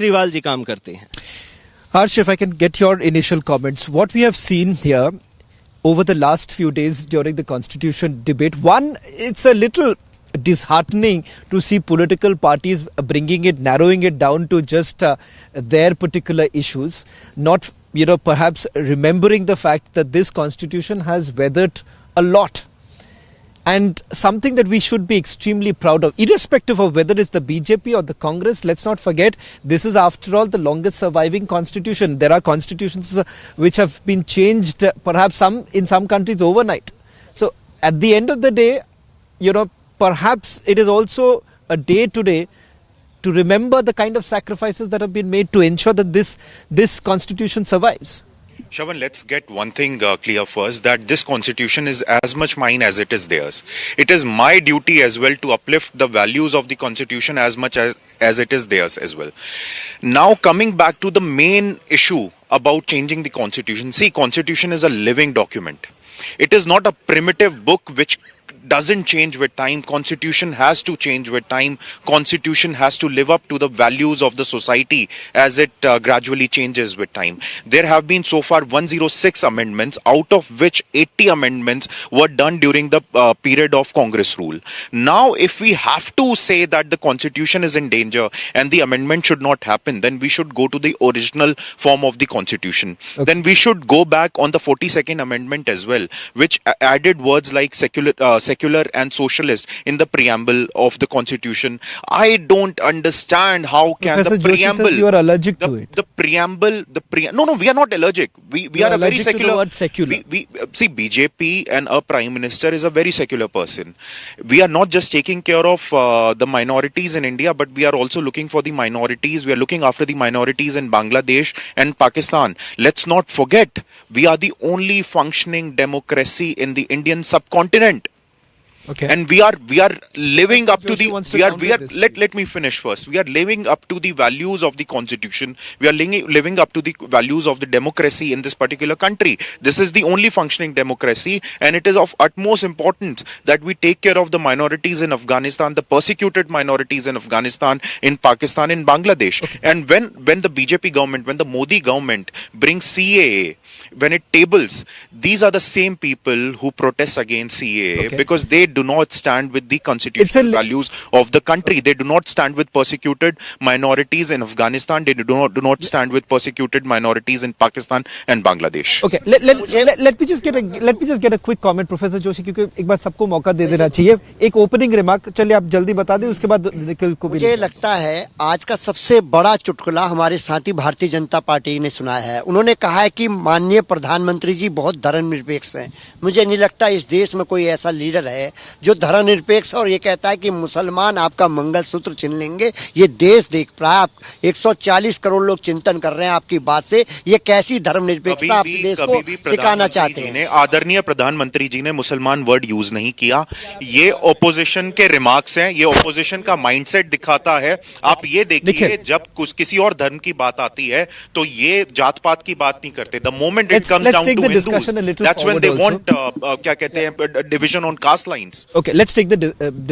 केजरीवाल जी काम करते हैं। Harsh, if I can get your initial comments, what we have seen here over the last few days during the constitution debate, one, it's a little disheartening to see political parties narrowing it down to just their particular issues, not, perhaps remembering the fact that this constitution has weathered a lot. And something that we should be extremely proud of, irrespective of whether it's the BJP or the Congress. Let's not forget, this is after all the longest surviving constitution. There are constitutions which have been changed, perhaps in some countries overnight. So at the end of the day, perhaps it is also a day today to remember the kind of sacrifices that have been made to ensure that this constitution survives. Shravan, let's get one thing clear first, that this constitution is as much mine as it is theirs. It is my duty as well to uplift the values of the constitution as much as it is theirs as well. Now coming back to the main issue about changing the constitution. See, constitution is a living document. It is not a primitive book which doesn't change with time. Constitution has to change with time. Constitution has to live up to the values of the society as it gradually changes with time. There have been so far 106 amendments, out of which 80 amendments were done during the period of Congress rule. Now, if we have to say that the constitution is in danger and the amendment should not happen, then we should go to the original form of the constitution. Okay. Then we should go back on the 42nd amendment as well, which added words like secular and socialist in the preamble of the constitution. I don't understand how can Professor the preamble. Joshi said you are allergic to it. The preamble. No, we are not allergic. We are a very secular. To the word secular. We see, BJP and a prime minister is a very secular person. We are not just taking care of the minorities in India, but we are also looking for the minorities. We are looking after the minorities in Bangladesh and Pakistan. Let's not forget, we are the only functioning democracy in the Indian subcontinent. Okay. And we are living up to the let me finish first. We are living up to the values of the constitution. We are living up to the values of the democracy in this particular country. This is the only functioning democracy, and it is of utmost importance that we take care of the minorities in Afghanistan, the persecuted minorities in Afghanistan, in Pakistan, in Bangladesh. Okay. And when the BJP government, when the Modi government brings CAA, when it tables, these are the same people who protest against CAA, okay, because they do not stand with the constitutional values of the country. They do not stand with persecuted minorities in Afghanistan. They do not stand with persecuted minorities in Pakistan and Bangladesh. Okay, let me just get a quick comment, Professor Joshi, क्योंकि एक बार सबको मौका दे देना चाहिए. एक opening remark, चलिए आप जल्दी बता दें, उसके बाद निखिल को भी. मुझे लगता है आज का सबसे बड़ा चुटकुला हमारे साथी भारतीय जनता पार्टी ने सुनाया है. उन्होंने कहा है कि माननीय प्रधानमंत्री जी बहुत धर्मनिरपेक्ष हैं. मुझे नहीं लगता इस देश में कोई ऐसा लीडर है जो धर्मनिरपेक्ष और ये कहता है कि मुसलमान आपका मंगलसूत्र छीन लेंगे. ये देश देख रहा है, आप 140 करोड़ लोग चिंतन कर रहे हैं आपकी बात से. ये कैसी धर्मनिरपेक्षता आप देश को सिखाना चाहते हैं? आदरणीय प्रधानमंत्री जी ने मुसलमान वर्ड यूज नहीं किया. ये ओपोजिशन के रिमार्क्स हैं, ये ओपोजिशन का माइंडसेट दिखाता है. आप ये देखिए, जब किसी और धर्म की बात आती है तो ये जात पात की बात नहीं करते. The moment it comes down to Hindus, that's when they want क्या कहते हैं, division on caste lines. Okay, let's take the discussion